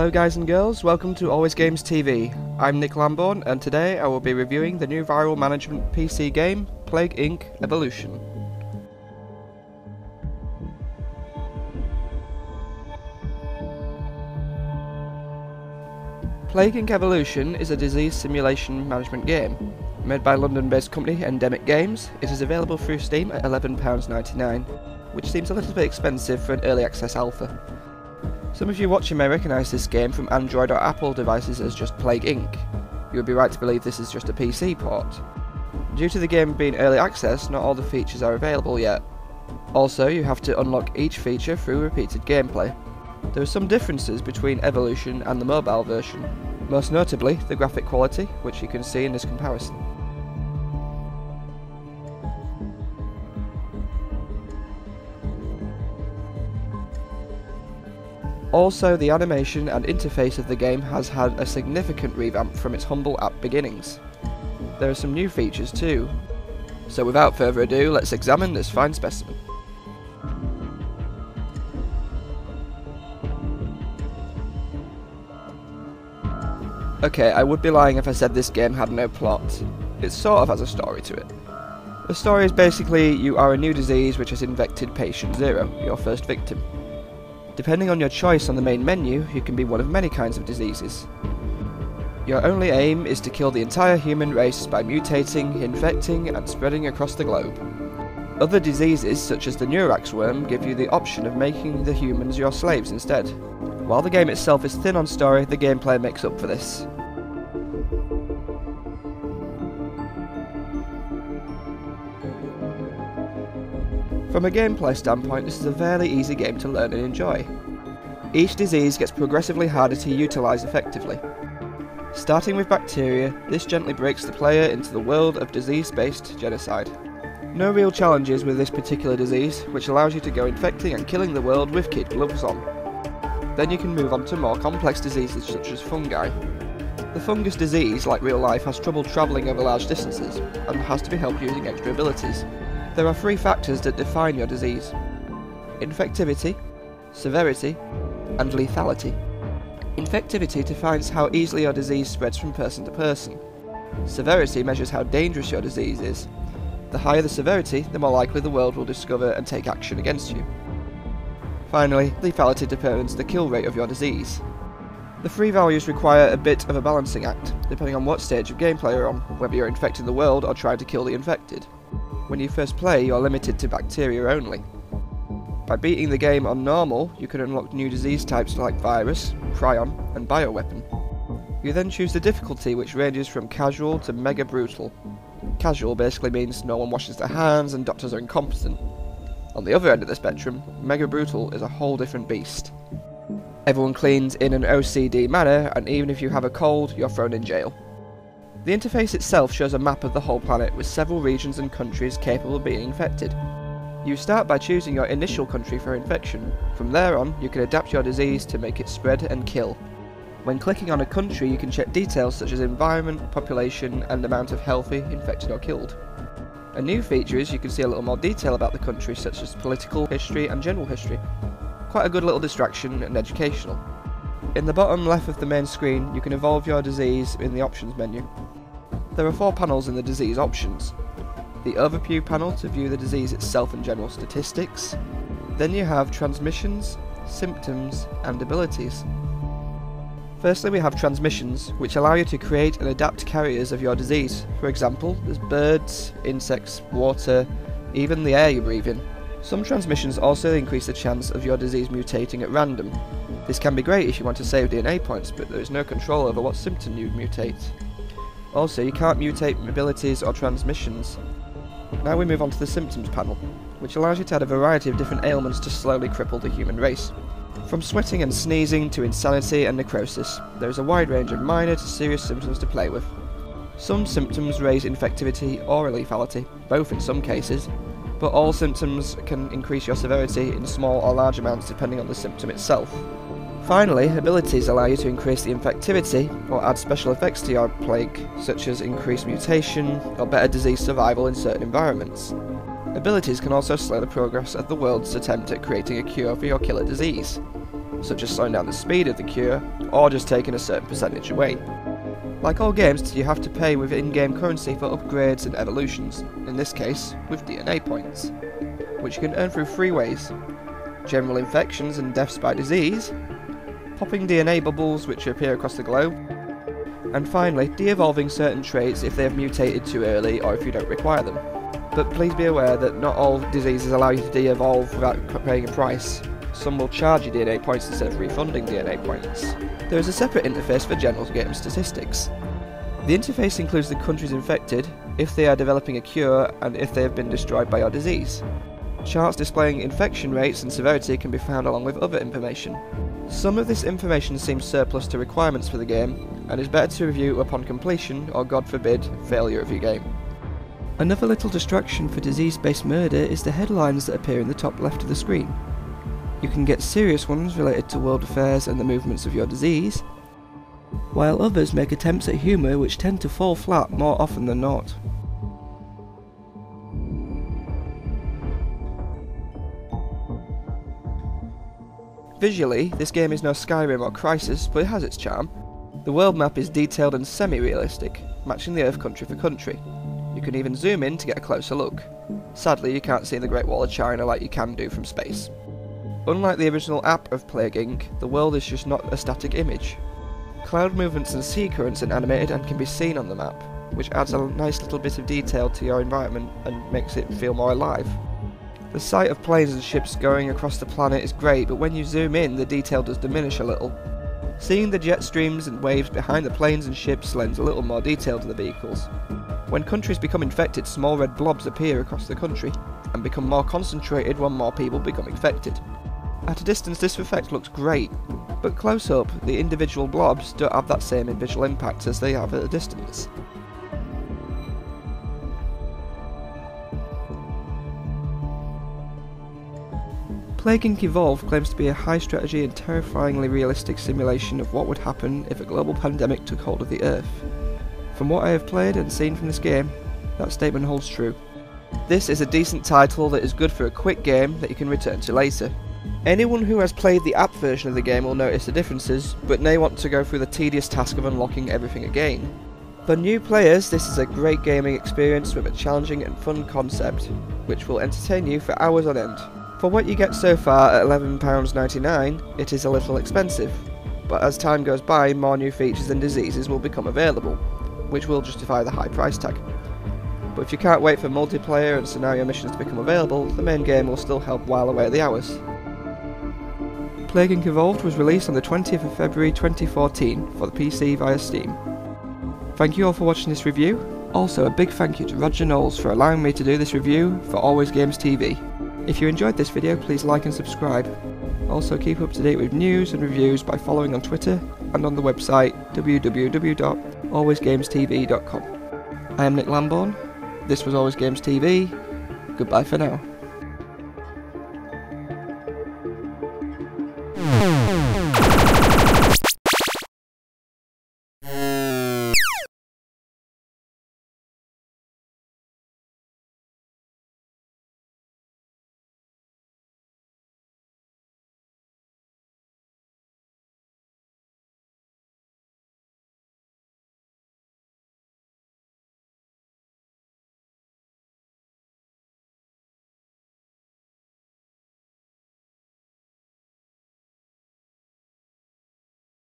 Hello guys and girls, welcome to Alwaysgamestv. I'm Nick Lambourne and today I will be reviewing the new viral management PC game, Plague Inc. Evolution. Plague Inc. Evolution is a disease simulation management game. Made by London-based company Endemic Games, it is available through Steam at £11.99, which seems a little bit expensive for an early access alpha. Some of you watching may recognise this game from Android or Apple devices as just Plague Inc. You would be right to believe this is just a PC port. Due to the game being early access, not all the features are available yet. Also, you have to unlock each feature through repeated gameplay. There are some differences between Evolution and the mobile version, most notably the graphic quality, which you can see in this comparison. Also, the animation and interface of the game has had a significant revamp from its humble app beginnings. There are some new features too. So without further ado, let's examine this fine specimen. Okay, I would be lying if I said this game had no plot. It sort of has a story to it. The story is basically you are a new disease which has infected patient 0, your first victim. Depending on your choice on the main menu, you can be one of many kinds of diseases. Your only aim is to kill the entire human race by mutating, infecting, and spreading across the globe. Other diseases, such as the Neurax worm, give you the option of making the humans your slaves instead. While the game itself is thin on story, the gameplay makes up for this. From a gameplay standpoint, this is a fairly easy game to learn and enjoy. Each disease gets progressively harder to utilise effectively. Starting with bacteria, this gently breaks the player into the world of disease-based genocide. No real challenges with this particular disease, which allows you to go infecting and killing the world with kid gloves on. Then you can move on to more complex diseases such as fungi. The fungus disease, like real life, has trouble travelling over large distances, and has to be helped using extra abilities. There are 3 factors that define your disease: infectivity, severity, and lethality. Infectivity defines how easily your disease spreads from person to person. Severity measures how dangerous your disease is. The higher the severity, the more likely the world will discover and take action against you. Finally, lethality determines the kill rate of your disease. The 3 values require a bit of a balancing act, depending on what stage of gameplay you're on, whether you're infecting the world or trying to kill the infected. When you first play, you're limited to bacteria only. By beating the game on normal, you can unlock new disease types like virus, prion, and bioweapon. You then choose the difficulty, which ranges from casual to mega brutal. Casual basically means no one washes their hands and doctors are incompetent. On the other end of the spectrum, mega brutal is a whole different beast. Everyone cleans in an OCD manner, and even if you have a cold, you're thrown in jail. The interface itself shows a map of the whole planet with several regions and countries capable of being infected. You start by choosing your initial country for infection. From there on, you can adapt your disease to make it spread and kill. When clicking on a country, you can check details such as environment, population, and amount of healthy, infected or killed. A new feature is you can see a little more detail about the country, such as political history and general history. Quite a good little distraction and educational. In the bottom left of the main screen, you can evolve your disease in the options menu. There are 4 panels in the disease options. The overview panel to view the disease itself and general statistics. Then you have transmissions, symptoms, and abilities. Firstly, we have transmissions, which allow you to create and adapt carriers of your disease. For example, there's birds, insects, water, even the air you breathe in. Some transmissions also increase the chance of your disease mutating at random. This can be great if you want to save DNA points, but there is no control over what symptom you mutate. Also, you can't mutate abilities or transmissions. Now we move on to the symptoms panel, which allows you to add a variety of different ailments to slowly cripple the human race. From sweating and sneezing to insanity and necrosis, there is a wide range of minor to serious symptoms to play with. Some symptoms raise infectivity or lethality, both in some cases, but all symptoms can increase your severity in small or large amounts depending on the symptom itself. Finally, abilities allow you to increase the infectivity or add special effects to your plague, such as increased mutation or better disease survival in certain environments. Abilities can also slow the progress of the world's attempt at creating a cure for your killer disease. such as slowing down the speed of the cure, or just taking a certain percentage away. Like all games, you have to pay with in-game currency for upgrades and evolutions, in this case with DNA points, which you can earn through 3 ways: general infections and deaths by disease, popping DNA bubbles which appear across the globe, and finally de-evolving certain traits if they have mutated too early or if you don't require them. But please be aware that not all diseases allow you to de-evolve without paying a price. Some will charge you DNA points instead of refunding DNA points. There is a separate interface for general game statistics. The interface includes the countries infected, if they are developing a cure, and if they have been destroyed by your disease. Charts displaying infection rates and severity can be found along with other information. Some of this information seems surplus to requirements for the game, and is better to review upon completion or, God forbid, failure of your game. Another little distraction for disease-based murder is the headlines that appear in the top left of the screen. You can get serious ones related to world affairs and the movements of your disease, while others make attempts at humour which tend to fall flat more often than not. Visually, this game is no Skyrim or Crysis, but it has its charm. The world map is detailed and semi-realistic, matching the Earth country for country. You can even zoom in to get a closer look. Sadly, you can't see the Great Wall of China like you can do from space. Unlike the original app of Plague Inc., the world is just not a static image. Cloud movements and sea currents are animated and can be seen on the map, which adds a nice little bit of detail to your environment and makes it feel more alive. The sight of planes and ships going across the planet is great, but when you zoom in, the detail does diminish a little. Seeing the jet streams and waves behind the planes and ships lends a little more detail to the vehicles. When countries become infected, small red blobs appear across the country, and become more concentrated when more people become infected. At a distance this effect looks great, but close up, the individual blobs don't have that same visual impact as they have at a distance. Plague Inc. Evolved claims to be a high-strategy and terrifyingly realistic simulation of what would happen if a global pandemic took hold of the Earth. From what I have played and seen from this game, that statement holds true. This is a decent title that is good for a quick game that you can return to later. Anyone who has played the app version of the game will notice the differences, but may want to go through the tedious task of unlocking everything again. For new players, this is a great gaming experience with a challenging and fun concept, which will entertain you for hours on end. For what you get so far at £11.99, it is a little expensive, but as time goes by, more new features and diseases will become available, which will justify the high price tag. But if you can't wait for multiplayer and scenario missions to become available, the main game will still help while away the hours. Plague Inc. Evolved was released on the 20th of February 2014 for the PC via Steam. Thank you all for watching this review. Also a big thank you to Roger Knowles for allowing me to do this review for Alwaysgamestv. If you enjoyed this video, please like and subscribe. Also keep up to date with news and reviews by following on Twitter and on the website www.alwaysgamestv.com. I am Nick Lambourne, this was Alwaysgamestv, goodbye for now.